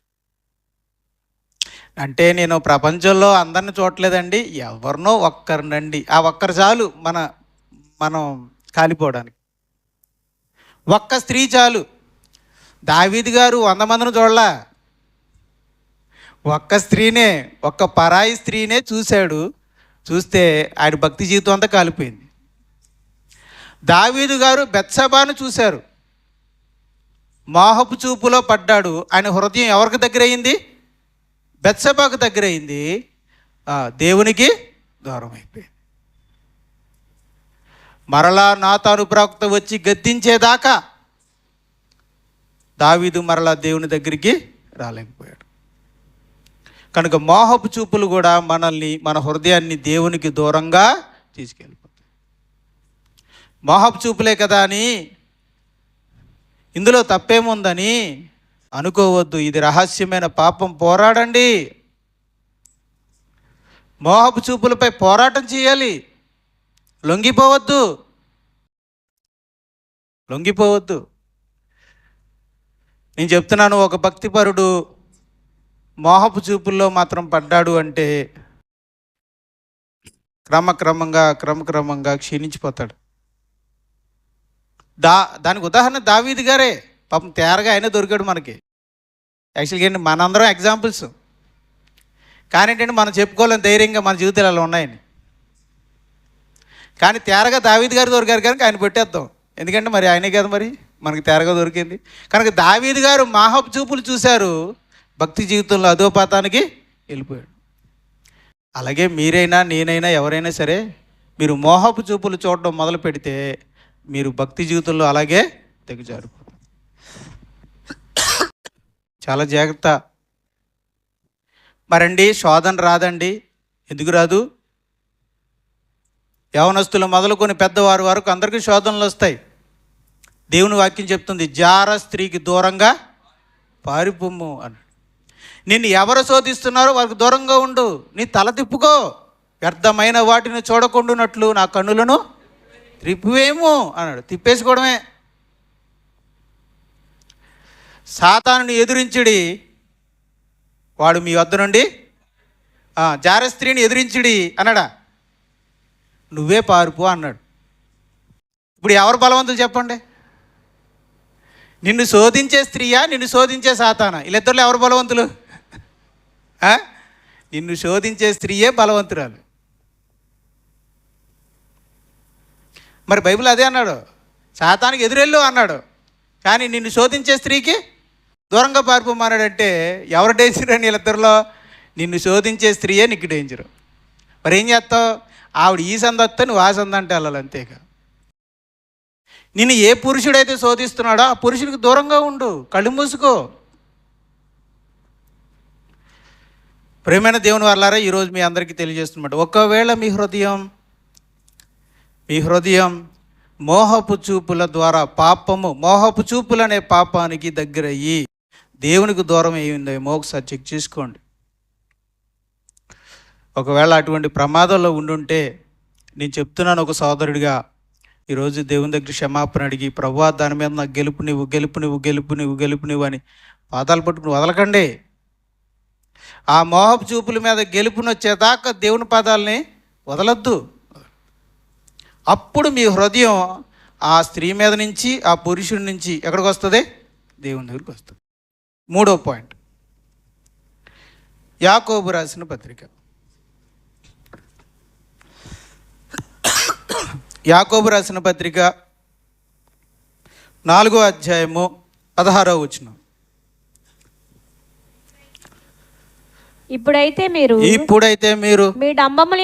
Speaker 1: అంటే నేను ప్రపంచంలో అందరిని చూడలేదండి, ఎవరినో ఒక్కరినండి. ఆ ఒక్కరు చాలు మనం కాలిపోవడానికి. ఒక్క స్త్రీ చాలు. దావీదు గారు 100 మందిని చూడలా, ఒక్క స్త్రీనే, ఒక్క పరాయి స్త్రీనే చూశాడు. చూస్తే ఆయన భక్తి జీవితం అంతా కాలిపోయింది. దావీదు గారు బెత్షెబాను చూశారు, మోహపు చూపులో పడ్డాడు. ఆయన హృదయం ఎవరికి దగ్గర అయింది? బెత్షెబాకు దగ్గర అయింది, దేవునికి దూరం అయిపోయింది. మరలా నాతాను ప్రవక్త వచ్చి గద్దించేదాకా దావీదు మరలా దేవుని దగ్గరికి రాలేకపోయాడు. కనుక మోహపు చూపులు కూడా మనల్ని, మన హృదయాన్ని దేవునికి దూరంగా తీసుకెళ్ళిపోతాయి. మోహపు చూపులే కదా అని, ఇందులో తప్పేముందని అనుకోవద్దు. ఇది రహస్యమైన పాపం. పోరాడండి. మోహపు చూపులపై పోరాటం చేయాలి. లొంగిపోవద్దు. నేను చెప్తున్నాను, ఒక భక్తిపరుడు మోహపు చూపుల్లో మాత్రం పడ్డాడు అంటే క్రమక్రమంగా క్షీణించిపోతాడు. దానికి ఉదాహరణ దావీదు గారే. పాపం తేరగా ఆయన దొరికాడు మనకి. యాక్చువల్గా ఏంటి, మనందరం ఎగ్జాంపుల్స్. కానీ ఏంటంటే మనం చెప్పుకోలేం ధైర్యంగా మన జీవితాలు అలా ఉన్నాయని. కానీ తేరగా దావీదు గారు దొరికారు కనుక ఆయన పెట్టేద్దాం. ఎందుకంటే మరి ఆయనే కదా మరి మనకి తేరగా దొరికింది. కనుక దావీదు గారు మోహపు చూపులు చూశారు, భక్తి జీవితంలో అధోపాతానికి వెళ్ళిపోయాడు. అలాగే మీరైనా, నేనైనా, ఎవరైనా సరే, మీరు మోహపు చూపులు చూడడం మొదలు పెడితే మీరు భక్తి జీవితంలో అలాగే తెగజారిపోతారు. చాలా జాగ్రత్త. మరండి శోధన రాదండి? ఎందుకు రాదు? యవనస్తులు మొదలుకొని పెద్దవారి వరకు అందరికీ శోధనలు వస్తాయి. దేవుని వాక్యం చెప్తుంది, జార స్త్రీకి దూరంగా పారిపోము అని. నిన్ను ఎవరు శోధిస్తున్నారో వారికి దూరంగా ఉండు. నీ తల తిప్పుకో. వ్యర్థమైన వాటిని చూడకుండానట్లు నా కన్నులను త్రిప్పువేమో అన్నాడు. తిప్పేసుకోవడమే. సాతానుని ఎదురించుడి, వాడు మీ వద్ద నుండి, జార స్త్రీని ఎదిరించుడి అన్నాడా? నువ్వే పారిపో అన్నాడు. ఇప్పుడు ఎవరు బలవంతులు చెప్పండి? నిన్ను శోధించే స్త్రీయా, నిన్ను శోధించే సాతానా? వీళ్ళిద్దరిలో ఎవరు బలవంతులు? నిన్ను శోధించే స్త్రీయే బలవంతురాలు. మరి బైబిల్ అదే అన్నాడు, సాతానికి ఎదురెళ్ళు అన్నాడు. కానీ నిన్ను శోధించే స్త్రీకి దూరంగా పారిపోమన్నాడంటే ఎవరు డేంజర్ అని? వీళ్ళిద్దరిలో నిన్ను శోధించే స్త్రీయే నీకు డేంజరు. మరి ఏం చేస్తావు? ఆవిడ ఈ సంద వస్తే నువ్వు ఆ సంద అంటే వెళ్ళాలి, అంతేగా. నిన్ను ఏ పురుషుడైతే శోధిస్తున్నాడో ఆ పురుషుడికి దూరంగా ఉండు, కళ్ళు మూసుకో. ప్రేమైన దేవుని వారలారా, ఈరోజు మీ అందరికీ తెలియజేస్తున్నమాట, ఒకవేళ మీ హృదయం మోహపు చూపుల ద్వారా మోహపు చూపులు అనే పాపానికి దగ్గరయ్యి దేవునికి దూరం అయ్యిందేమో ఒకసారి చెక్ చేసుకోండి. ఒకవేళ అటువంటి ప్రమాదంలో ఉండుంటే నేను చెప్తున్నాను ఒక సోదరుడిగా, ఈరోజు దేవుని దగ్గర క్షమాపణ అడిగి, ప్రభువా దాని మీద నాకు గెలుపు నువ్వు అని పాదాలు పట్టుకుని వదలకండి. ఆ మోహపు చూపుల మీద గెలుపునొచ్చేదాకా దేవుని పాదాలని వదలొద్దు. అప్పుడు మీ హృదయం ఆ స్త్రీ మీద నుంచి, ఆ పురుషుడి నుంచి ఎక్కడికి వస్తుంది? దేవుని దగ్గరికి వస్తుంది. 3వ పాయింట్, యాకోబు రాసిన పత్రిక యాకోబు రాసిన పత్రిక 4వ అధ్యాయము 16వ వచనం.
Speaker 2: ఇప్పుడైతే మీరు మీ డంబముల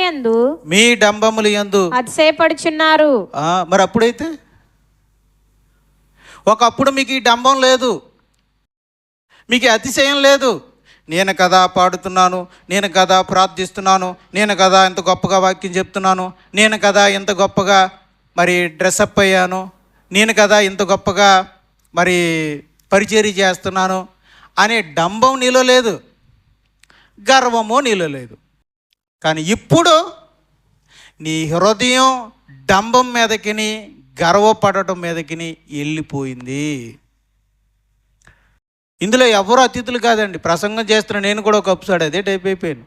Speaker 2: యందు అతిశయపడుచున్నారు.
Speaker 1: మరి అప్పుడైతే, ఒకప్పుడు మీకు ఈ డంబం లేదు, మీకు అతిశయం లేదు. నేను కదా పాడుతున్నాను, నేను కదా ప్రార్థిస్తున్నాను, నేను కదా ఎంత గొప్పగా వాక్యం చెప్తున్నాను, నేను కదా ఎంత గొప్పగా మరి డ్రెస్అప్ అయ్యాను, నేను కదా ఇంత గొప్పగా మరి పరిచర్య చేస్తున్నాను అనే డంబం నీలో లేదు, గర్వము నీలో లేదు. కానీ ఇప్పుడు నీ హృదయం డంబం మీదకిని గర్వపడటం మీదకిని వెళ్ళిపోయింది. ఇందులో ఎవరు అతిథులు కాదండి. ప్రసంగం చేస్తున్న నేను కూడా ఒక ఎపిసోడ్ అదే టైప్ అయిపోయాను.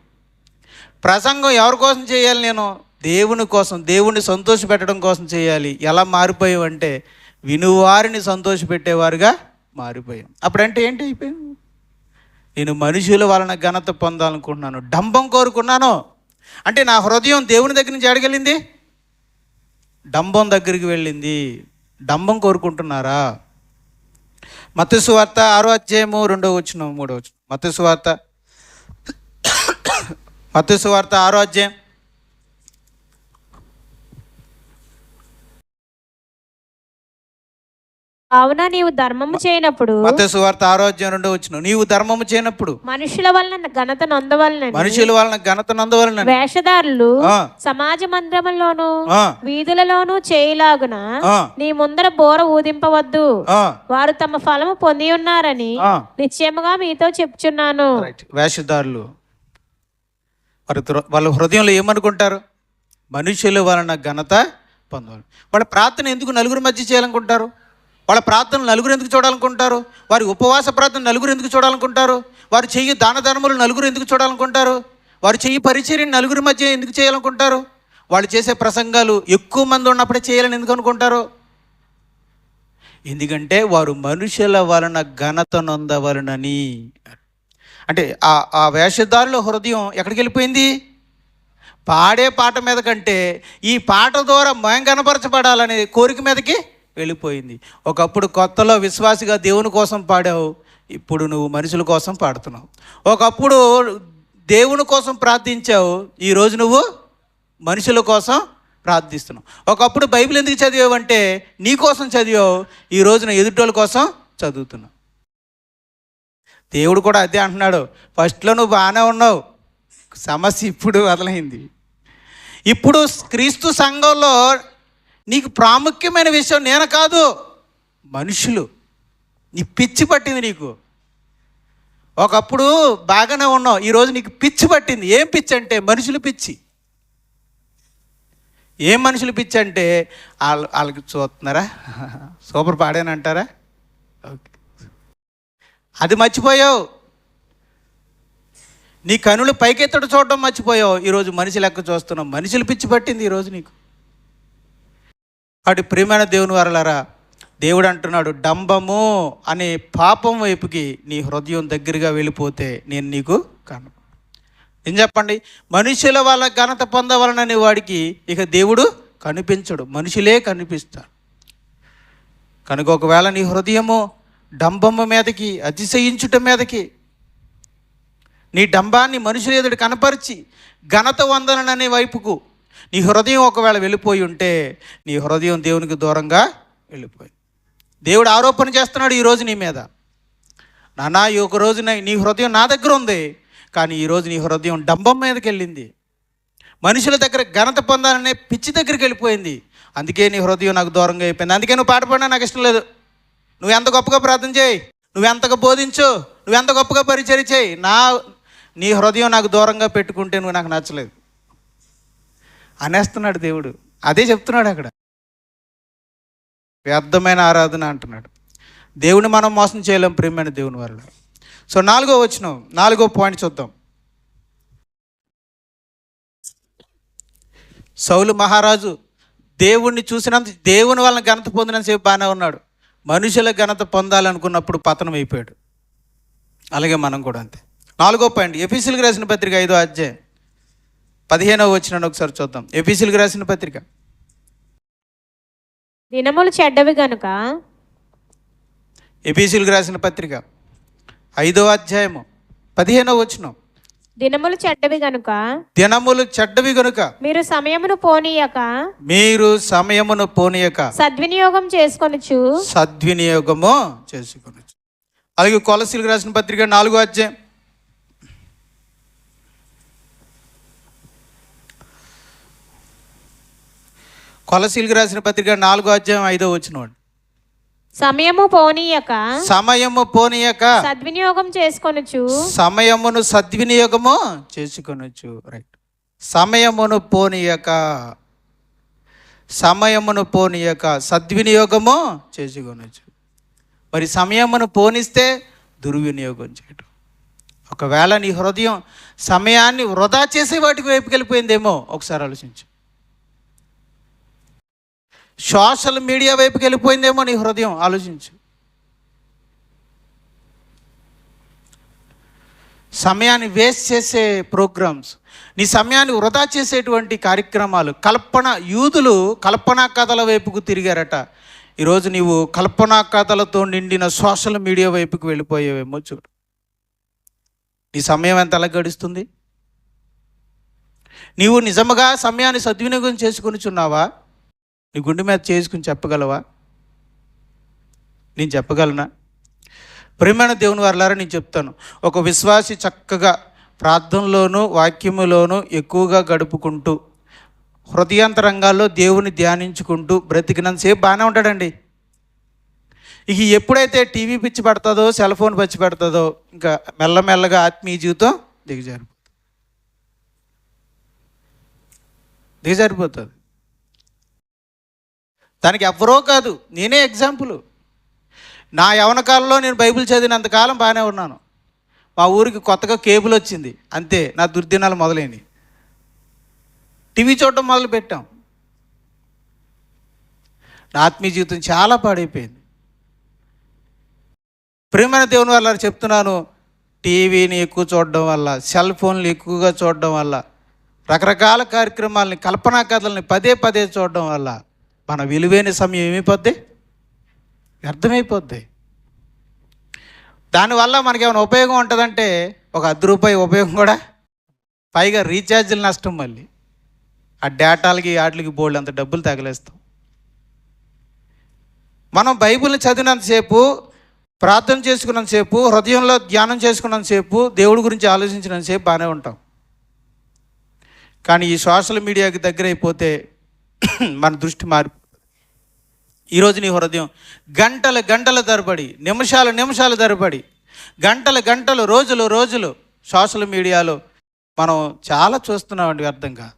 Speaker 1: ప్రసంగం ఎవరి కోసం చేయాలి? నేను దేవుని కోసం, దేవుణ్ణి సంతోషపెట్టడం కోసం చేయాలి. ఎలా మారిపోయావంటే వినువారిని సంతోషపెట్టేవారుగా మారిపోయాం. అప్పుడంటే ఏంటి అయిపోయాను? నేను మనుషుల వలన ఘనత పొందాలనుకుంటున్నాను, డంబం కోరుకున్నాను. అంటే నా హృదయం దేవుని దగ్గర నుంచి ఎడగలింది, డంబం దగ్గరికి వెళ్ళింది. డంబం కోరుకుంటున్నారా? మత్తయి సువార్త 6వ అధ్యాయము 2వ వచనం 3వ వచనం. మత్తయి సువార్త 6వ అధ్యాయం
Speaker 2: అవునా, నీవు ధర్మము చేయనప్పుడు,
Speaker 1: మత్తయి సువార్త 6వ అధ్యాయం 2వ వచనం, నీవు ధర్మము చేయనప్పుడు
Speaker 2: మనుషుల వలన ఘనత నొందవలన
Speaker 1: వేషధారులు
Speaker 2: సమాజ మందిరములోను వీధులలోను చేయలాగున నీ ముందర బోర ఊదింపవద్దు, వారు తమ ఫలము పొంది ఉన్నారని నిశ్చయముగా మీతో చెప్తున్నాను.
Speaker 1: వేషధారులు వాళ్ళ హృదయంలో ఏమనుకుంటారు? మనుషుల వలన ఘనత పొందాలి. వాళ్ళ ప్రార్థన ఎందుకు నలుగురి మధ్య చేయాలనుకుంటారు? వాళ్ళ ప్రార్థన నలుగురు ఎందుకు చూడాలనుకుంటారు? వారి ఉపవాస ప్రార్థన నలుగురు ఎందుకు చూడాలనుకుంటారు? వారు చెయ్యి దాన ధర్మములు నలుగురు ఎందుకు చూడాలనుకుంటారు? వారు చెయ్యి పరిచర్యను నలుగురి మధ్య ఎందుకు చేయాలనుకుంటారు? వాళ్ళు చేసే ప్రసంగాలు ఎక్కువ మంది ఉన్నప్పుడే చేయాలని ఎందుకు అనుకుంటారు? ఎందుకంటే వారు మనుషుల వలన ఘనత నొందవలనని. అంటే ఆ వేషధారుల హృదయం ఎక్కడికి వెళ్ళిపోయింది? పాడే పాట మీద కంటే ఈ పాట ద్వారా మేము కనపరచబడాలనే కోరిక మీదకి వెళ్ళిపోయింది. ఒకప్పుడు కొత్తలో విశ్వాసిగా దేవుని కోసం పాడావు, ఇప్పుడు నువ్వు మనుషుల కోసం పాడుతున్నావు. ఒకప్పుడు దేవుని కోసం ప్రార్థించావు, ఈరోజు నువ్వు మనుషుల కోసం ప్రార్థిస్తున్నావు. ఒకప్పుడు బైబిల్ ఎందుకు చదివావంటే నీ కోసం చదివావు, ఈ రోజున ఎదుటోళ్ళ కోసం చదువుతున్నావు. దేవుడు కూడా అదే అంటున్నాడు. ఫస్ట్లో నువ్వు బాగానే ఉన్నావు, సమస్య ఇప్పుడు మొదలైంది. ఇప్పుడు క్రీస్తు సంఘంలో నీకు ప్రాముఖ్యమైన విషయం నేను కాదు, మనుషులు. నీ పిచ్చి పట్టింది నీకు. ఒకప్పుడు బాగానే ఉన్నావు, ఈరోజు నీకు పిచ్చి పట్టింది. ఏం పిచ్చి అంటే మనుషులు పిచ్చి. ఏం మనుషులు పిచ్చి అంటే వాళ్ళకి చూస్తున్నారా, సూపర్ పాడానంటారా, ఓకే, అది మర్చిపోయావు. నీ కనులు పైకెత్తడు చూడడం మర్చిపోయావు. ఈరోజు మనిషి లెక్క చూస్తున్నావు. మనుషులు పిచ్చి పట్టింది ఈరోజు నీకు. అటు ప్రియమైన దేవుని వారలారా, దేవుడు అంటున్నాడు, డంబము అనే పాపం వైపుకి నీ హృదయం దగ్గరగా వెళ్ళిపోతే నేను నీకు కను. ఏం చెప్పండి? మనుషుల వల్ల ఘనత పొందవలననే వాడికి ఇక దేవుడు కనిపించడు, మనుషులే కనిపిస్తారు. కనుక ఒకవేళ నీ హృదయము డంబము మీదకి, అతిశయించుట మీదకి, నీ డంబాన్ని మనుషుల ఎదుటి కనపరిచి ఘనత వందననే వైపుకు నీ హృదయం ఒకవేళ వెళ్ళిపోయి ఉంటే నీ హృదయం దేవునికి దూరంగా వెళ్ళిపోయి. దేవుడు ఆరోపణ చేస్తున్నాడు ఈరోజు నీ మీద. నానా, ఈ ఒక రోజు నీ హృదయం నా దగ్గర ఉంది, కానీ ఈరోజు నీ హృదయం డంబం మీదకి వెళ్ళింది, మనుషుల దగ్గర ఘనత పొందాలనే పిచ్చి దగ్గరికి వెళ్ళిపోయింది. అందుకే నీ హృదయం నాకు దూరంగా అయిపోయింది. అందుకే నువ్వు పాట పాడినా నాకు ఇష్టం లేదు. నువ్వు ఎంత గొప్పగా ప్రార్థన చేయి, నువ్వెంతగా బోధించు, నువ్వెంత గొప్పగా పరిచర్య చేయి, నీ హృదయం నాకు దూరంగా పెట్టుకుంటే నువ్వు నాకు నచ్చలేదు అనేస్తున్నాడు దేవుడు. అదే చెప్తున్నాడు అక్కడ, వ్యర్థమైన ఆరాధన అంటున్నాడు. దేవుని మనం మోసం చేయలేం ప్రియమైన దేవుని వల్ల. సో 4వ వచనం, 4వ పాయింట్ చూద్దాం. సౌలు మహారాజు దేవుణ్ణి చూసినంత, దేవుని వలన ఘనత పొందినంతసేపు బాగానే ఉన్నాడు. మనుషుల ఘనత పొందాలనుకున్నప్పుడు పతనం అయిపోయాడు. అలాగే మనం కూడా అంతే. 4వ పాయింట్, ఎఫెసీయులకు రాసిన పత్రిక 5వ అధ్యాయం 15వ వచనాన్ని ఒకసారి చూద్దాం. ఎఫెసీయులకు రాసిన పత్రిక
Speaker 2: దినములు చెడ్డవి గనుక.
Speaker 1: ఎఫెసీయులకు రాసిన పత్రిక 5వ అధ్యాయము 15వ వచనం.
Speaker 2: దినములు చెడ్డవి గనుక.
Speaker 1: దినములు చెడ్డవి గనుక
Speaker 2: మీరు సమయమును పోనీయక. సద్వినియోగము చేసుకొనుచు. అలాగే కొలసీలకు రాసిన పత్రిక 4వ అధ్యాయం 5వ వచనం. సమయము పోనీయక సద్వినియోగము చేసుకొనుచు. రైట్. సమయమును పోనీయక సద్వినియోగము చేసుకొనొచ్చు. మరి సమయమును పోనిస్తే దుర్వినియోగం చేయటం. ఒకవేళ నీ హృదయం సమయాన్ని వృధా చేసే వాటికి వైపుకి వెళ్ళిపోయిందేమో ఒకసారి ఆలోచించు. సోషల్ మీడియా వైపుకి వెళ్ళిపోయిందేమో నీ హృదయం, ఆలోచించు. సమయాన్ని వేస్ట్ చేసే ప్రోగ్రామ్స్, నీ సమయాన్ని వృధా చేసేటువంటి కార్యక్రమాలు, యూదులు కల్పనా కథల వైపుకు తిరిగారట. ఈరోజు నీవు కల్పనా కథలతో నిండిన సోషల్ మీడియా వైపుకు వెళ్ళిపోయేవేమో చూడు. నీ సమయం ఎంత అలా గడుస్తుంది? నీవు నిజముగా సమయాన్ని సద్వినియోగం చేసుకునిచున్నావా? నీ గుండె మీద చేసుకుని చెప్పగలవా? నేను చెప్పగలనా? ప్రియమైన దేవుని వారలారా, నేను చెప్తాను. ఒక విశ్వాసి చక్కగా ప్రార్థనలోను వాక్యములోను ఎక్కువగా గడుపుకుంటూ హృదయాంతరంగాల్లో దేవుని ధ్యానించుకుంటూ బ్రతికినంతసేపు బాగానే ఉంటాడండి. ఇక ఎప్పుడైతే టీవీ పిచ్చి పడుతుందో, సెల్ ఫోన్ పిచ్చి పడుతుందో, ఇంకా మెల్లమెల్లగా ఆత్మీయ జీవితం దిగజారిపోతుంది. దానికి ఎవరో కాదు, నేనే ఎగ్జాంపుల్. నా యవ్వన కాలంలో నేను బైబిల్ చదివినంతకాలం బాగానే ఉన్నాను. మా ఊరికి కొత్తగా కేబుల్ వచ్చింది, అంతే నా దుర్దినాలు మొదలైనవి. టీవీ చూడటం మొదలు పెట్టాం. నా ఆత్మీయ జీవితం చాలా పాడైపోయింది. ప్రియమైన దేవుని వల్ల చెప్తున్నాను, టీవీని ఎక్కువ చూడడం వల్ల, సెల్ ఫోన్లు ఎక్కువగా చూడడం వల్ల, రకరకాల కార్యక్రమాలని, కల్పనా కథలని పదే పదే చూడడం వల్ల మన విలువైన సమయం ఏమైపోద్ది? వ్యర్థమైపోద్ది. దానివల్ల మనకేమైనా ఉపయోగం ఉంటుందంటే ఒక ₹10 ఉపయోగం కూడా, పైగా రీఛార్జీలు నష్టం. మళ్ళీ ఆ డేటాలకి వాటికి బోల్డ్ అంత డబ్బులు తగిలేస్తాం. మనం బైబిల్ని చదివినంతసేపు, ప్రార్థన చేసుకున్నంతసేపు, హృదయంలో ధ్యానం చేసుకున్నంతసేపు, దేవుడి గురించి ఆలోచించినంతసేపు బాగానే ఉంటాం. కానీ ఈ సోషల్ మీడియాకి దగ్గర అయిపోతే మన దృష్టి మారిపోతుంది. ఈరోజు నీ హృదయం గంటల తరబడి, నిమిషాల తరబడి, గంటలు రోజులు సోషల్ మీడియాలో మనం చాలా చూస్తున్నామండి వ్యర్థంగా.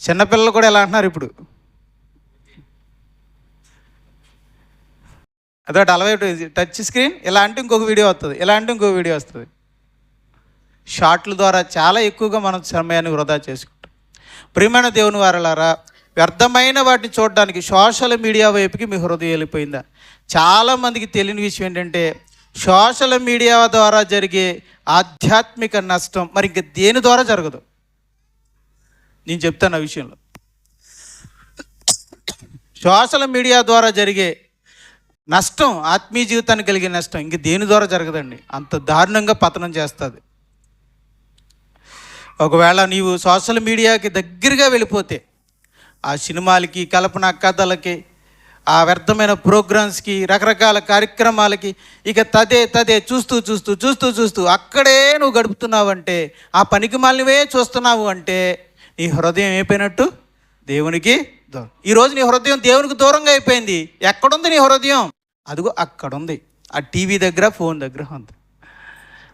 Speaker 2: చిన్నపిల్లలు కూడా ఎలా అంటున్నారు ఇప్పుడు, అదొకటి అలవాటు. టచ్ స్క్రీన్ ఇలా అంటే ఇంకొక వీడియో వస్తుంది, ఇలా అంటే ఇంకొక వీడియో వస్తుంది. షార్ట్ల ద్వారా చాలా ఎక్కువగా మనం సమయాన్ని వృధా చేసుకుంటాం. ప్రియమైన దేవుని వారలారా, వ్యర్థమైన వాటిని చూడడానికి సోషల్ మీడియా వైపుకి మీ హృదయం వెళ్ళిపోయిందా? చాలామందికి తెలియని విషయం ఏంటంటే, సోషల్ మీడియా ద్వారా జరిగే ఆధ్యాత్మిక నష్టం మరి ఇంక దేని ద్వారా జరగదు. నేను చెప్తాను ఆ విషయంలో. సోషల్ మీడియా ద్వారా జరిగే నష్టం, ఆత్మీయ జీవితానికి కలిగే నష్టం ఇంక దేని ద్వారా జరగదండి. అంత దారుణంగా పతనం చేస్తుంది. ఒకవేళ నీవు సోషల్ మీడియాకి దగ్గరగా వెళ్ళిపోతే, ఆ సినిమాలకి, కల్పనా కథలకి, ఆ వ్యర్థమైన ప్రోగ్రామ్స్కి, రకరకాల కార్యక్రమాలకి ఇక తదే చూస్తూ అక్కడే నువ్వు గడుపుతున్నావంటే, ఆ పనికి మాలినవే చూస్తున్నావు అంటే నీ హృదయం అయిపోయినట్టు దేవునికి దూరం. ఈరోజు నీ హృదయం దేవునికి దూరంగా అయిపోయింది. ఎక్కడుంది నీ హృదయం? అదిగో అక్కడుంది, ఆ టీవీ దగ్గర, ఫోన్ దగ్గర ఉంది.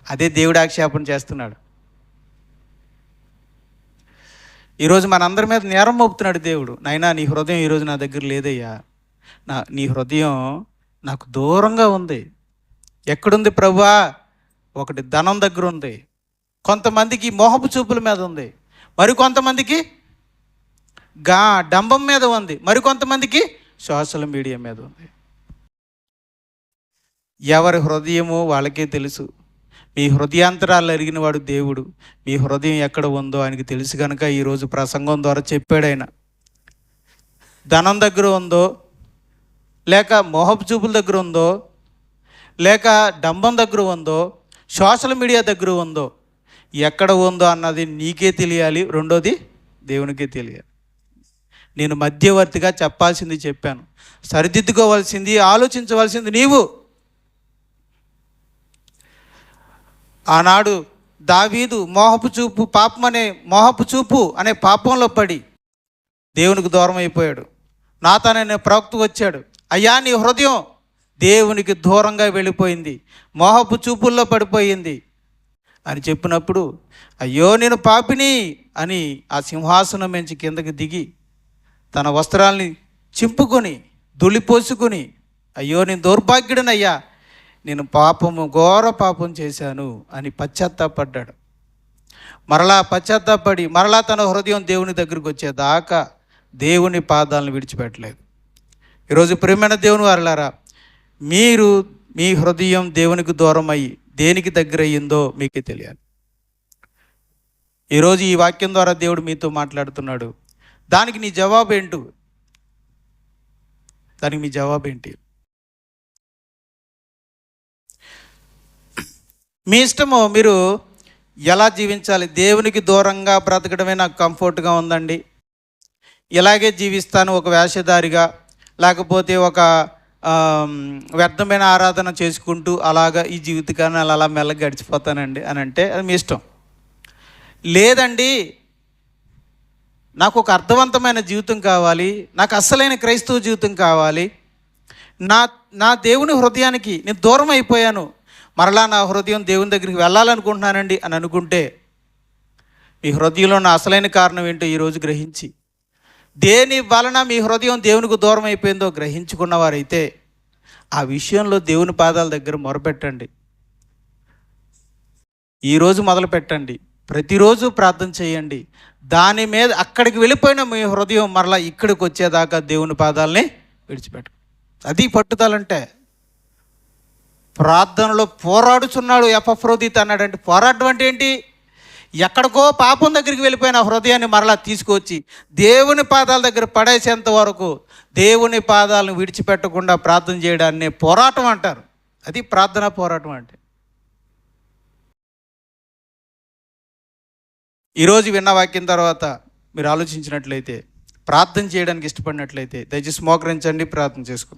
Speaker 2: అదే దేవుడు ఆక్షేపణ చేస్తున్నాడు. ఈరోజు మనందరి మీద నేరం మోపుతున్నాడు దేవుడు. నాయనా, నీ హృదయం ఈరోజు నా దగ్గర లేదయ్యా, నీ హృదయం నాకు దూరంగా ఉంది. ఎక్కడుంది ప్రభువా? ఒకటి ధనం దగ్గర ఉంది, కొంతమందికి మోహపు చూపుల మీద ఉంది, మరికొంతమందికి డంబం మీద ఉంది, మరికొంతమందికి సోషల్ మీడియా మీద ఉంది. ఎవరి హృదయమో వాళ్ళకే తెలుసు. మీ హృదయాంతరాలు ఎరిగిన వాడు దేవుడు. మీ హృదయం ఎక్కడ ఉందో ఆయనకి తెలుసు కనుక ఈరోజు ప్రసంగం ద్వారా చెప్పాడు ఆయన.
Speaker 1: ధనం దగ్గర ఉందో, లేక మోహపు చూపుల దగ్గర ఉందో, లేక డంబం దగ్గర ఉందో, సోషల్ మీడియా దగ్గర ఉందో, ఎక్కడ ఉందో అన్నది నీకే తెలియాలి, రెండోది దేవునికే తెలియాలి. నేను మధ్యవర్తిగా చెప్పాల్సింది చెప్పాను, సరిదిద్దుకోవాల్సింది ఆలోచించవలసింది నీవు. ఆనాడు దావీదు మోహపు చూపు అనే పాపంలో పడి దేవునికి దూరం అయిపోయాడు. నాతాను అనే ప్రవక్త వచ్చాడు, అయ్యా నీ హృదయం దేవునికి దూరంగా వెళ్ళిపోయింది, మోహపు చూపుల్లో పడిపోయింది అని చెప్పినప్పుడు, అయ్యో నేను పాపిని అని ఆ సింహాసనం నుంచి కిందకి దిగి తన వస్త్రాల్ని చింపుకొని దులిపోసుకొని, అయ్యో నేను దౌర్భాగ్యుడనయ్యా, నేను ఘోర పాపం చేశాను అని పశ్చాత్తాపడ్డాడు. పశ్చాత్తాపడి తన హృదయం దేవుని దగ్గరికి వచ్చేదాకా దేవుని పాదాలను విడిచిపెట్టలేదు. ఈరోజు ప్రియమైన దేవుని వారలారా, మీరు మీ హృదయం దేవునికి దూరం అయ్యి దేనికి దగ్గర అయ్యిందో మీకే తెలియాలి. ఈరోజు ఈ వాక్యం ద్వారా దేవుడు మీతో మాట్లాడుతున్నాడు. దానికి నీ జవాబు ఏంటి? దానికి మీ జవాబు ఏంటి? మీ ఇష్టము, మీరు ఎలా జీవించాలి. దేవునికి దూరంగా బ్రతకడమే నాకు కంఫర్ట్గా ఉందండి, ఇలాగే జీవిస్తాను ఒక వేషధారిగా, లేకపోతే ఒక వ్యర్థమైన ఆరాధన చేసుకుంటూ అలాగా ఈ జీవితకాన్ని అలా మెల్లగా గడిచిపోతానండి అని అంటే అది మీ ఇష్టం. లేదండి, నాకు ఒక అర్థవంతమైన జీవితం కావాలి, నాకు అసలైన క్రైస్తవ జీవితం కావాలి, నా దేవుని హృదయానికి నేను దూరం అయిపోయాను, నా హృదయం దేవుని దగ్గరికి వెళ్ళాలనుకుంటున్నానండి అని అనుకుంటే, మీ హృదయంలో ఉన్న అసలైన కారణం ఏంటో ఈరోజు గ్రహించి, దేని వలన మీ హృదయం దేవునికి దూరం అయిపోయిందో గ్రహించుకున్నవారైతే ఆ విషయంలో దేవుని పాదాల దగ్గర మొరపెట్టండి. ఈరోజు మొదలు పెట్టండి, ప్రతిరోజు ప్రార్థన చేయండి. దాని మీద అక్కడికి వెళ్ళిపోయిన మీ హృదయం ఇక్కడికి వచ్చేదాకా దేవుని పాదాలని విడిచిపెట్టు. అది పట్టుదలంటే. ప్రార్థనలో పోరాడుచున్నాడు ఎపఫ్రోదితు అన్నాడంటే, పోరాడడం అంటే ఏంటి? ఎక్కడికో పాపం దగ్గరికి వెళ్ళిపోయిన హృదయాన్ని తీసుకొచ్చి దేవుని పాదాల దగ్గర పడేసేంత వరకు దేవుని పాదాలను విడిచిపెట్టకుండా ప్రార్థన చేయడాన్ని పోరాటం అంటారు. అది ప్రార్థనా పోరాటం అంటే. ఈరోజు విన్న వాక్యం తర్వాత మీరు ఆలోచించినట్లయితే, ప్రార్థన చేయడానికి ఇష్టపడినట్లయితే దయచేసి మోకరించండి, ప్రార్థన చేసుకుందాం.